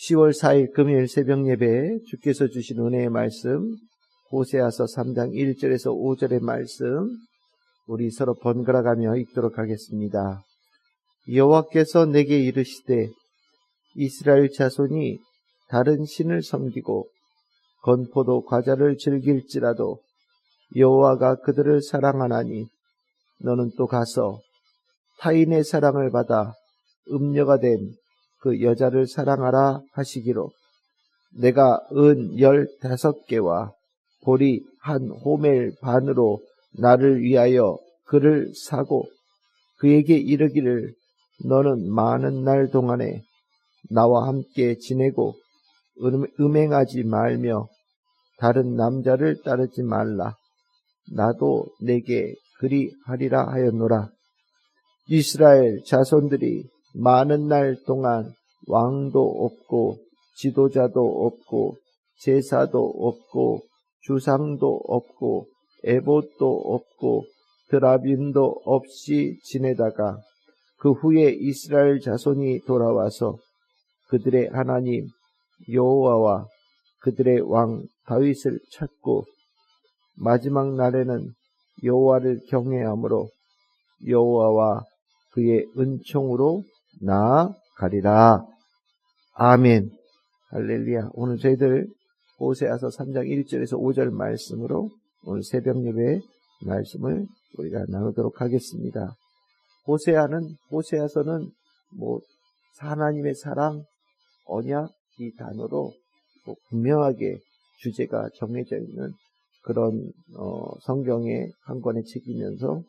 10월 4일 금요일 새벽 예배에 주께서 주신 은혜의 말씀 호세아서 3장 1절에서 5절의 말씀 우리 서로 번갈아가며 읽도록 하겠습니다. 여호와께서 내게 이르시되 이스라엘 자손이 다른 신을 섬기고 건포도 과자를 즐길지라도 여호와가 그들을 사랑하나니 너는 또 가서 타인의 사랑을 받아 음녀가 된 그 여자를 사랑하라 하시기로 내가 은 15개와 보리 한 호멜 반으로 나를 위하여 그를 사고 그에게 이르기를 너는 많은 날 동안에 나와 함께 지내고 음행하지 말며 다른 남자를 따르지 말라. 나도 내게 그리 하리라 하였노라. 이스라엘 자손들이 많은 날 동안 왕도 없고 지도자도 없고 제사도 없고 주상도 없고 에봇도 없고 드라빔도 없이 지내다가 그 후에 이스라엘 자손이 돌아와서 그들의 하나님 여호와와 그들의 왕 다윗을 찾고 마지막 날에는 여호와를 경외함으로 여호와와 그의 은총으로 나아가리라. 아멘. 할렐루야. 오늘 저희들 호세아서 3장 1절에서 5절 말씀으로 오늘 새벽 예배 말씀을 우리가 나누도록 하겠습니다. 호세아서는 하나님의 사랑, 언약 이 단어로 분명하게 주제가 정해져 있는 그런 성경의 한 권의 책이면서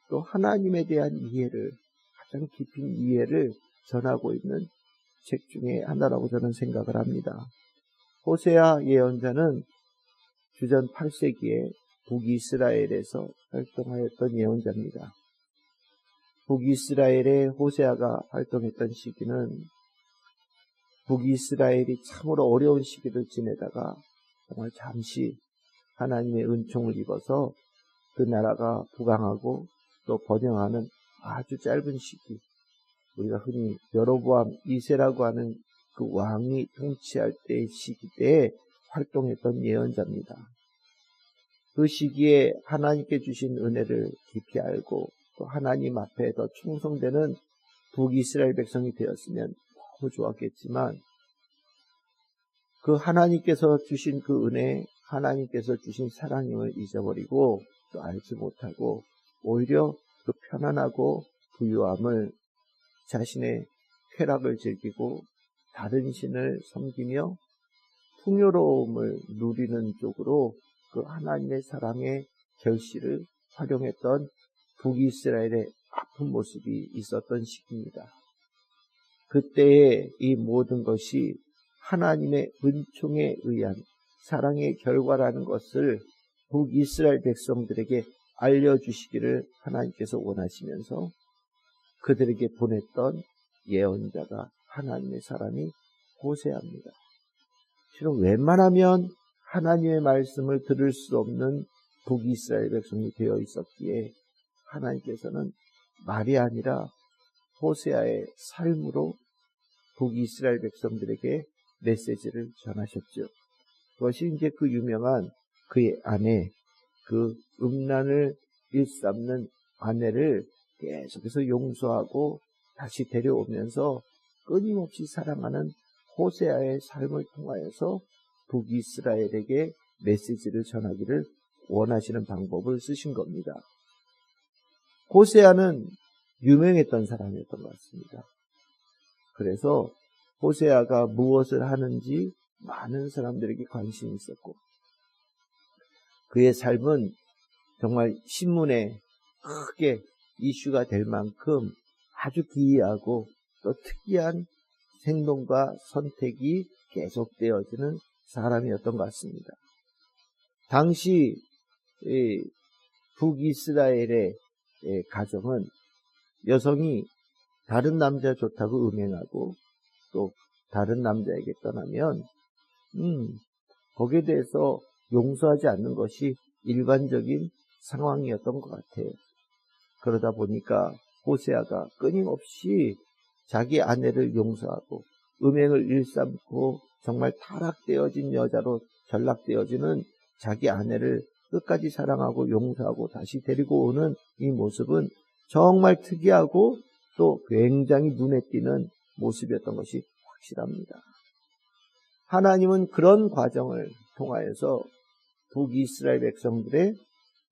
또 하나님에 대한 이해를 가장 깊은 이해를 전하고 있는 책 중에 하나라고 저는 생각을 합니다. 호세아 예언자는 주전 8세기에 북이스라엘에서 활동하였던 예언자입니다. 북이스라엘의 호세아가 활동했던 시기는 북이스라엘이 참으로 어려운 시기를 지내다가 정말 잠시 하나님의 은총을 입어서 그 나라가 부강하고 또 번영하는 아주 짧은 시기, 우리가 흔히 여로보암 2세라고 하는 그 왕이 통치할 때의 시기 때에 활동했던 예언자입니다. 그 시기에 하나님께 주신 은혜를 깊이 알고 또 하나님 앞에 더 충성되는 북이스라엘 백성이 되었으면 너무 좋았겠지만 그 하나님께서 주신 그 은혜, 하나님께서 주신 사랑임을 잊어버리고 또 알지 못하고 오히려 그 편안하고 부유함을 자신의 쾌락을 즐기고 다른 신을 섬기며 풍요로움을 누리는 쪽으로 그 하나님의 사랑의 결실을 활용했던 북이스라엘의 아픈 모습이 있었던 시기입니다. 그때의 이 모든 것이 하나님의 은총에 의한 사랑의 결과라는 것을 북이스라엘 백성들에게 알려주시기를 하나님께서 원하시면서 그들에게 보냈던 예언자가 하나님의 사람이 호세아입니다. 실은 웬만하면 하나님의 말씀을 들을 수 없는 북이스라엘 백성이 되어 있었기에 하나님께서는 말이 아니라 호세아의 삶으로 북이스라엘 백성들에게 메시지를 전하셨죠. 그것이 이제 그 유명한 그의 아내, 그 음란을 일삼는 아내를 계속해서 용서하고 다시 데려오면서 끊임없이 사랑하는 호세아의 삶을 통하여서 북이스라엘에게 메시지를 전하기를 원하시는 방법을 쓰신 겁니다. 호세아는 유명했던 사람이었던 것 같습니다. 그래서 호세아가 무엇을 하는지 많은 사람들에게 관심이 있었고 그의 삶은 정말 신문에 크게 이슈가 될 만큼 아주 기이하고 또 특이한 행동과 선택이 계속되어지는 사람이었던 것 같습니다. 당시 북이스라엘의 가정은 여성이 다른 남자 좋다고 음행하고 또 다른 남자에게 떠나면 거기에 대해서 용서하지 않는 것이 일반적인 상황이었던 것 같아요. 그러다 보니까 호세아가 끊임없이 자기 아내를 용서하고 음행을 일삼고 정말 타락되어진 여자로 전락되어지는 자기 아내를 끝까지 사랑하고 용서하고 다시 데리고 오는 이 모습은 정말 특이하고 또 굉장히 눈에 띄는 모습이었던 것이 확실합니다. 하나님은 그런 과정을 통하여서 북이스라엘 백성들의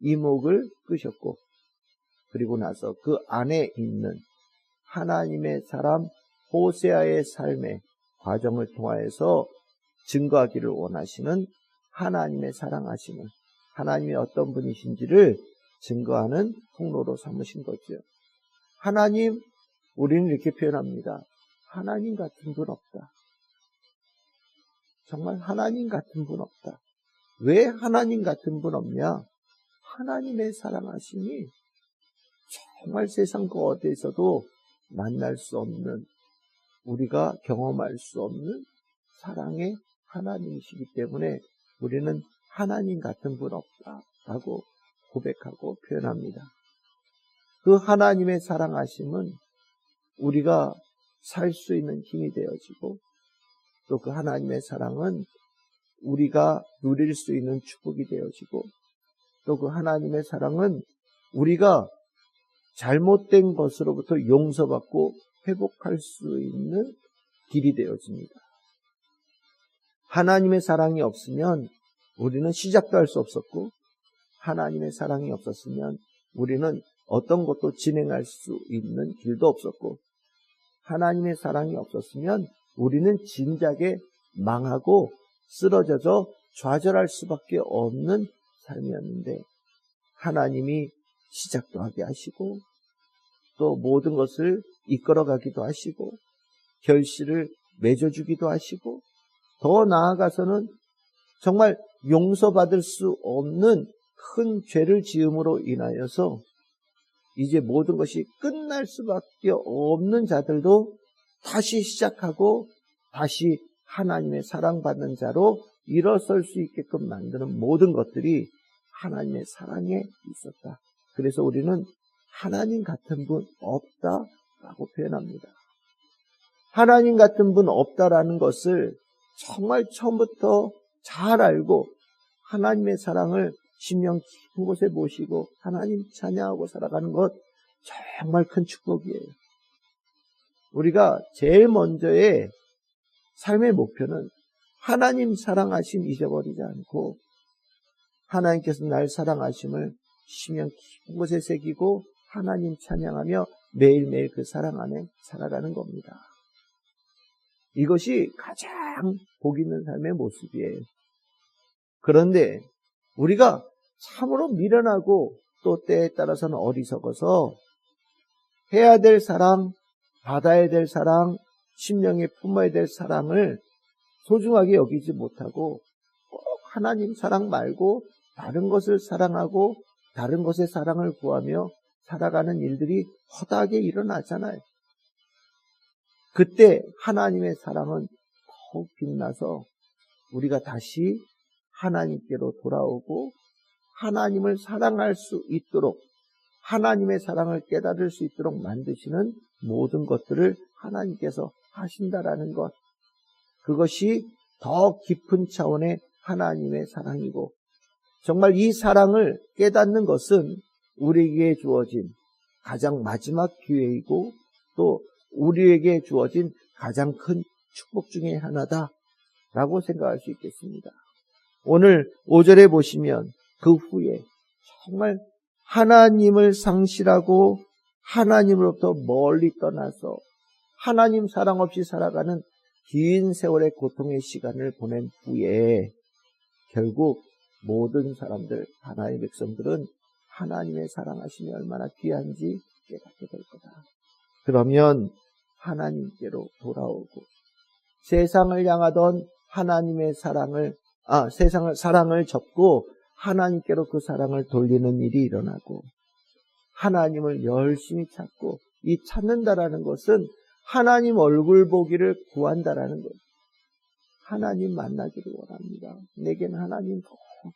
이목을 끄셨고, 그리고 나서 그 안에 있는 하나님의 사람 호세아의 삶의 과정을 통하여서 증거하기를 원하시는 하나님의 사랑하심을, 하나님이 어떤 분이신지를 증거하는 통로로 삼으신 거죠. 하나님, 우리는 이렇게 표현합니다. 하나님 같은 분 없다. 정말 하나님 같은 분 없다. 왜 하나님 같은 분 없냐? 하나님의 사랑하심이 정말 세상 그 어디에서도 만날 수 없는, 우리가 경험할 수 없는 사랑의 하나님이시기 때문에 우리는 하나님 같은 분 없다라고 고백하고 표현합니다. 그 하나님의 사랑하심은 우리가 살 수 있는 힘이 되어지고, 또 그 하나님의 사랑은 우리가 누릴 수 있는 축복이 되어지고, 또 그 하나님의 사랑은 우리가 잘못된 것으로부터 용서받고 회복할 수 있는 길이 되어집니다. 하나님의 사랑이 없으면 우리는 시작도 할 수 없었고, 하나님의 사랑이 없었으면 우리는 어떤 것도 진행할 수 있는 길도 없었고, 하나님의 사랑이 없었으면 우리는 진작에 망하고 쓰러져서 좌절할 수밖에 없는 삶이었는데, 하나님이 시작도 하게 하시고 또 모든 것을 이끌어가기도 하시고 결실을 맺어주기도 하시고, 더 나아가서는 정말 용서받을 수 없는 큰 죄를 지음으로 인하여서 이제 모든 것이 끝날 수밖에 없는 자들도 다시 시작하고 다시 하나님의 사랑받는 자로 일어설 수 있게끔 만드는 모든 것들이 하나님의 사랑에 있었다. 그래서 우리는 하나님 같은 분 없다라고 표현합니다. 하나님 같은 분 없다라는 것을 정말 처음부터 잘 알고 하나님의 사랑을 심령 깊은 곳에 모시고 하나님 찬양하고 살아가는 것, 정말 큰 축복이에요. 우리가 제일 먼저의 삶의 목표는 하나님 사랑하심 잊어버리지 않고 하나님께서 날 사랑하심을 심령 깊은 곳에 새기고 하나님 찬양하며 매일매일 그 사랑 안에 살아가는 겁니다. 이것이 가장 복 있는 삶의 모습이에요. 그런데 우리가 참으로 미련하고 또 때에 따라서는 어리석어서 해야 될 사랑, 받아야 될 사랑, 심령에 품어야 될 사랑을 소중하게 여기지 못하고 꼭 하나님 사랑 말고 다른 것을 사랑하고 다른 것의 사랑을 구하며 살아가는 일들이 허다하게 일어나잖아요. 그때 하나님의 사랑은 더욱 빛나서 우리가 다시 하나님께로 돌아오고 하나님을 사랑할 수 있도록, 하나님의 사랑을 깨달을 수 있도록 만드시는 모든 것들을 하나님께서 하신다라는 것, 그것이 더 깊은 차원의 하나님의 사랑이고, 정말 이 사랑을 깨닫는 것은 우리에게 주어진 가장 마지막 기회이고 또 우리에게 주어진 가장 큰 축복 중에 하나다라고 생각할 수 있겠습니다. 오늘 5절에 보시면 그 후에 정말 하나님을 상실하고 하나님으로부터 멀리 떠나서 하나님 사랑 없이 살아가는 긴 세월의 고통의 시간을 보낸 후에 결국 모든 사람들, 하나님의 백성들은 하나님의 사랑하심이 얼마나 귀한지 깨닫게 될 거다. 그러면 하나님께로 돌아오고 세상을 향하던 하나님의 사랑을 접고 하나님께로 그 사랑을 돌리는 일이 일어나고, 하나님을 열심히 찾고, 이 찾는다라는 것은 하나님 얼굴 보기를 구한다라는 것. 하나님 만나기를 원합니다. 내겐 하나님 더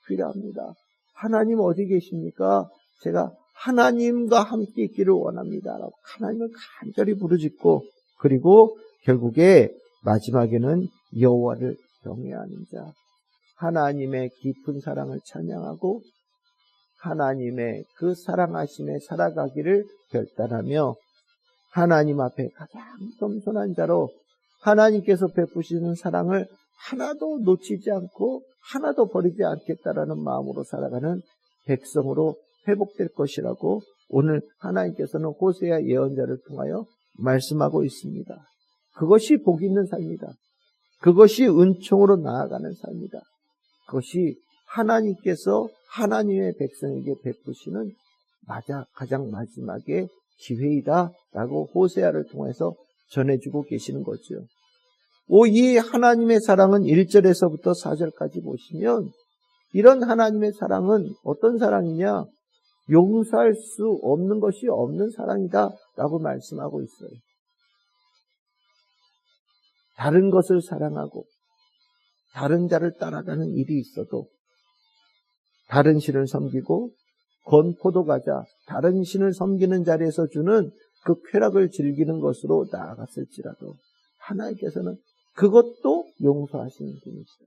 필요합니다. 하나님 어디 계십니까? 제가 하나님과 함께 있기를 원합니다. 라고 하나님을 간절히 부르짖고, 그리고 결국에 마지막에는 여호와를 경외하는 자, 하나님의 깊은 사랑을 찬양하고 하나님의 그 사랑하심에 살아가기를 결단하며 하나님 앞에 가장 겸손한 자로 하나님께서 베푸시는 사랑을 하나도 놓치지 않고 하나도 버리지 않겠다라는 마음으로 살아가는 백성으로 회복될 것이라고 오늘 하나님께서는 호세아 예언자를 통하여 말씀하고 있습니다. 그것이 복 있는 삶이다. 그것이 은총으로 나아가는 삶이다. 그것이 하나님께서 하나님의 백성에게 베푸시는 가장 마지막의 기회이다라고 호세아를 통해서 전해주고 계시는 거죠. 이 하나님의 사랑은 1절에서부터 4절까지 보시면 이런 하나님의 사랑은 어떤 사랑이냐? 용서할 수 없는 것이 없는 사랑이다 라고 말씀하고 있어요. 다른 것을 사랑하고 다른 자를 따라가는 일이 있어도 다른 신을 섬기고 건포도 과자, 다른 신을 섬기는 자리에서 주는 그 쾌락을 즐기는 것으로 나아갔을지라도 하나님께서는 그것도 용서하시는 분이시다.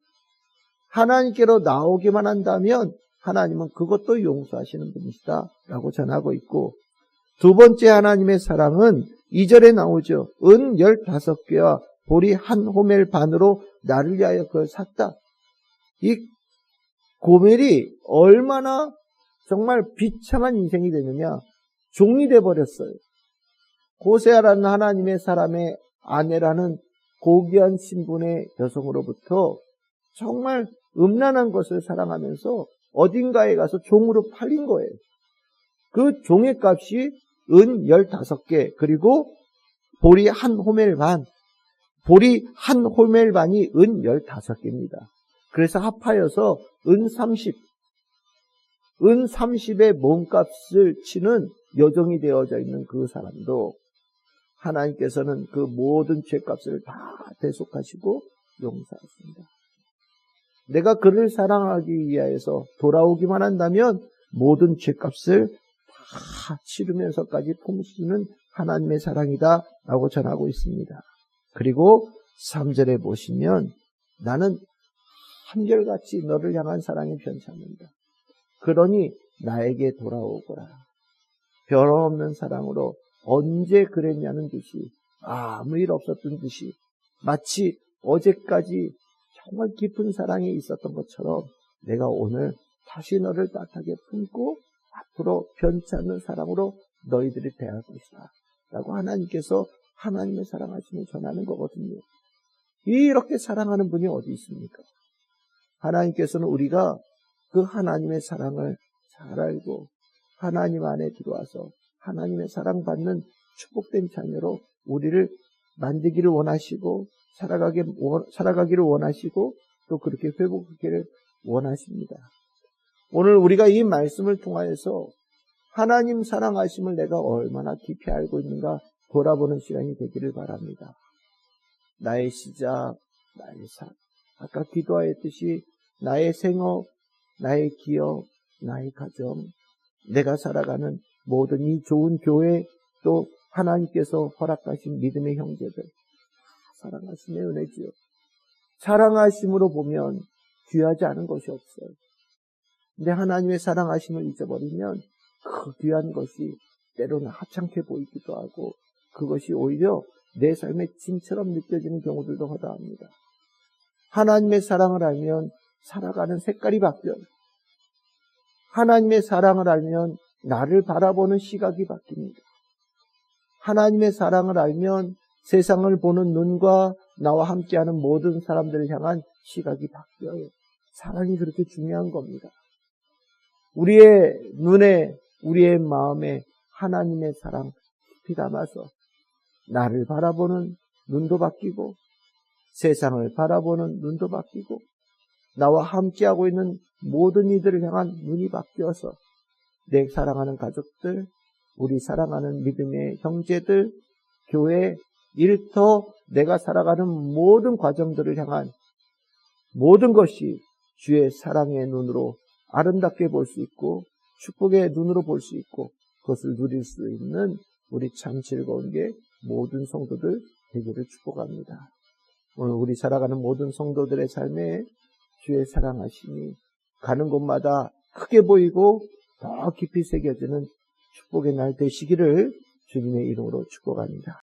하나님께로 나오기만 한다면 하나님은 그것도 용서하시는 분이시다 라고 전하고 있고, 두 번째 하나님의 사랑은 2절에 나오죠. 은 15개와 보리 한 호멜 반으로 나를 위하여 그걸 샀다. 이 고멜이 얼마나 정말 비참한 인생이 되느냐. 종이 돼버렸어요. 호세아라는 하나님의 사람의 아내라는 고귀한 신분의 여성으로부터 정말 음란한 것을 사랑하면서 어딘가에 가서 종으로 팔린 거예요. 그 종의 값이 은 15개, 그리고 보리 한 호멜 반, 보리 한 호멜 반이 은 15개입니다. 그래서 합하여서 은 30, 은 30의 몸값을 치는 여종이 되어져 있는 그 사람도 하나님께서는 그 모든 죄값을 다 대속하시고 용서하십니다. 내가 그를 사랑하기 위하여서 돌아오기만 한다면 모든 죄값을 다 치르면서까지 품으시는 하나님의 사랑이다 라고 전하고 있습니다. 그리고 3절에 보시면 나는 한결같이 너를 향한 사랑이 변치 않는다. 그러니 나에게 돌아오거라. 변함없는 사랑으로 언제 그랬냐는 듯이, 아무 일 없었던 듯이, 마치 어제까지 정말 깊은 사랑이 있었던 것처럼 내가 오늘 다시 너를 따뜻하게 품고 앞으로 변치 않는 사랑으로 너희들이 대할 것이다 라고 하나님께서 하나님의 사랑하심을 전하는 거거든요. 이렇게 사랑하는 분이 어디 있습니까? 하나님께서는 우리가 그 하나님의 사랑을 잘 알고 하나님 안에 들어와서 하나님의 사랑받는 축복된 자녀로 우리를 만들기를 원하시고 살아가기를 원하시고 또 그렇게 회복하기를 원하십니다. 오늘 우리가 이 말씀을 통하여서 하나님 사랑하심을 내가 얼마나 깊이 알고 있는가 돌아보는 시간이 되기를 바랍니다. 나의 시작, 나의 삶, 아까 기도하였듯이 나의 생업, 나의 기업, 나의 가정, 내가 살아가는 모든 이 좋은 교회, 또 하나님께서 허락하신 믿음의 형제들, 사랑하심의 은혜지요. 사랑하심으로 보면 귀하지 않은 것이 없어요. 근데 하나님의 사랑하심을 잊어버리면 그 귀한 것이 때로는 하찮게 보이기도 하고 그것이 오히려 내 삶의 짐처럼 느껴지는 경우들도 허다합니다. 하나님의 사랑을 알면 살아가는 색깔이 바뀌어요. 하나님의 사랑을 알면 나를 바라보는 시각이 바뀝니다. 하나님의 사랑을 알면 세상을 보는 눈과 나와 함께하는 모든 사람들을 향한 시각이 바뀌어요. 사랑이 그렇게 중요한 겁니다. 우리의 눈에, 우리의 마음에 하나님의 사랑 깊이 담아서 나를 바라보는 눈도 바뀌고 세상을 바라보는 눈도 바뀌고 나와 함께하고 있는 모든 이들을 향한 눈이 바뀌어서 내 사랑하는 가족들, 우리 사랑하는 믿음의 형제들, 교회, 일터, 내가 살아가는 모든 과정들을 향한 모든 것이 주의 사랑의 눈으로 아름답게 볼 수 있고 축복의 눈으로 볼 수 있고 그것을 누릴 수 있는 우리 참 즐거운 게 모든 성도들 되기를 축복합니다. 오늘 우리 살아가는 모든 성도들의 삶에 주의 사랑하심이 가는 곳마다 크게 보이고 더 깊이 새겨지는 축복의 날 되시기를 주님의 이름으로 축복합니다.